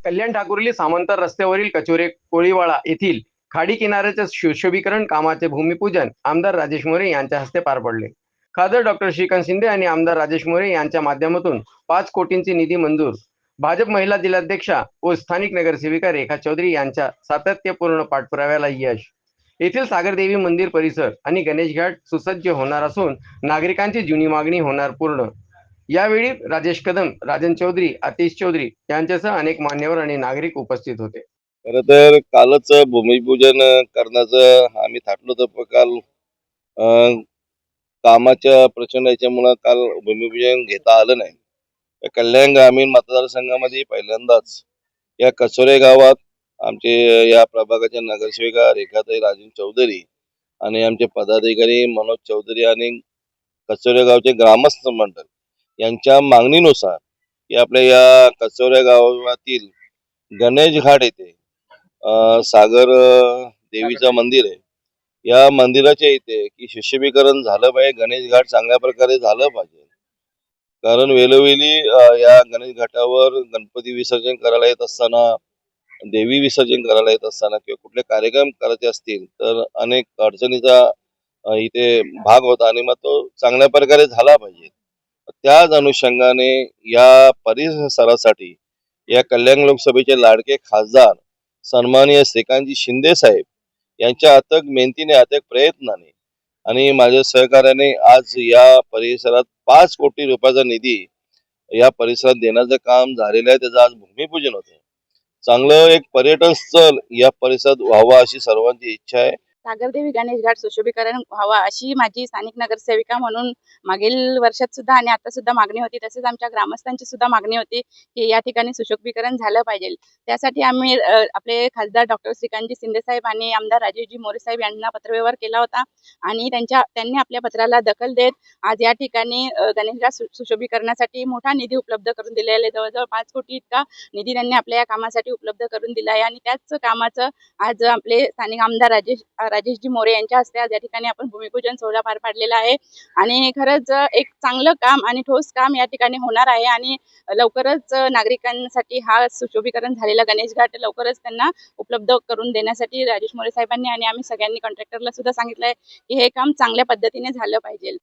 कल्याण ठाकुर्ली सामंतर रस्त्यावरील कचोरे कोळीवाडा येथील खाडी किनाऱ्याचे सुशोभीकरण कामाचे भूमिपूजन आमदार राजेश मोरे यांच्या हस्ते पार पडले. खासदार डॉक्टर श्रीकांत शिंदे आणि आमदार राजेश मोरे यांच्या माध्यमातून 5 कोटींची निधी मंजूर. भाजप महिला जिल्हाध्यक्षा व स्थानिक नगरसेविका रेखा चौधरी यांच्या सातत्यपूर्ण पाठपुराव्याला यश. येथील सागरदेवी मंदिर परिसर आणि गणेश घाट सुसज्ज होणार असून नागरिकांची जुनी मागणी होणार पूर्ण. यावेळी राजेश कदम, राजन चौधरी, आतिश चौधरी यांच्यासह अनेक मान्यवर आणि नागरिक उपस्थित होते. खरं तर कालच भूमिपूजन करण्याचं आम्ही थाटलो होतो, पण काल कामाच्या प्रचंड याच्यामुळं काल भूमिपूजन घेता आलं नाही. कल्याण ग्रामीण मतदारसंघामध्ये पहिल्यांदाच या कचोरे गावात आमचे या प्रभागाच्या नगरसेविका रेखाताई राजन चौधरी आणि आमचे पदाधिकारी मनोज चौधरी आणि कचोरे गावचे ग्रामस्थ मंडळ यांच्या मागणीनुसार की आपल्या या कचोरे गावातील गणेश घाट येथे सागर देवीचं मंदिर आहे. या मंदिराच्या इथे की सुशोभीकरण झालं पाहिजे, गणेश घाट चांगल्या प्रकारे झालं पाहिजे. कारण वेळोवेळी या गणेश घाटावर गणपती विसर्जन करायला येत असताना, देवी विसर्जन करायला येत असताना किंवा कुठले कार्यक्रम करायचे असतील तर अनेक अडचणीचा इथे भाग होता आणि मग तो चांगल्या प्रकारे झाला पाहिजे. त्याच अनुषंगाने या परिसरासाठी या कल्याण लोकसभेचे लाडके खासदार सन्माननीय श्रीकांतजी शिंदे साहेब यांच्या अथक मेहनतीने, अथक प्रयत्नाने आणि माझ्या सहकार्याने आज या परिसरात 5 कोटी रुपयाचा निधी या परिसरात देण्याचं काम झालेलं आहे. त्याचं आज भूमिपूजन होतं. चांगलं एक पर्यटन स्थळ या परिसरात व्हावं अशी सर्वांची इच्छा आहे. सागरदेवी गणेश घाट सुशोभीकरण व्हावा अशी माझी स्थानिक नगरसेविका म्हणून मागील वर्षात सुद्धा आणि आता सुद्धा मागणी होती. तसेच आमच्या ग्रामस्थांची सुद्धा मागणी होती की या ठिकाणी सुशोभीकरण झालं पाहिजे. त्यासाठी आम्ही आपले खासदार डॉक्टर श्रीकांतजी शिंदे साहेब आणि आमदार राजेशजी मोरे साहेब यांना पत्रव्यवहार केला होता आणि त्यांनी आपल्या पत्राला दखल देत आज या ठिकाणी गणेश घाट सुशोभीकरणासाठी मोठा निधी उपलब्ध करून दिलेला आहे. जवळजवळ 5 कोटी इतका निधी त्यांनी आपल्या या कामासाठी उपलब्ध करून दिला आहे आणि त्याच कामाचं आज आपले स्थानिक आमदार राजेशजी मोरे यांच्या हस्ते आज या ठिकाणी आपण भूमिपूजन सोहळा पार पाडलेला आहे आणि खरंच एक चांगलं काम आणि ठोस काम या ठिकाणी होणार आहे आणि लवकरच नागरिकांसाठी हा सुशोभीकरण झालेला गणेश घाट लवकरच त्यांना उपलब्ध करून देण्यासाठी राजेश मोरे साहेबांनी आणि आम्ही सगळ्यांनी कॉन्ट्रॅक्टरला सुद्धा सांगितलंय की हे काम चांगल्या पद्धतीने झालं पाहिजे.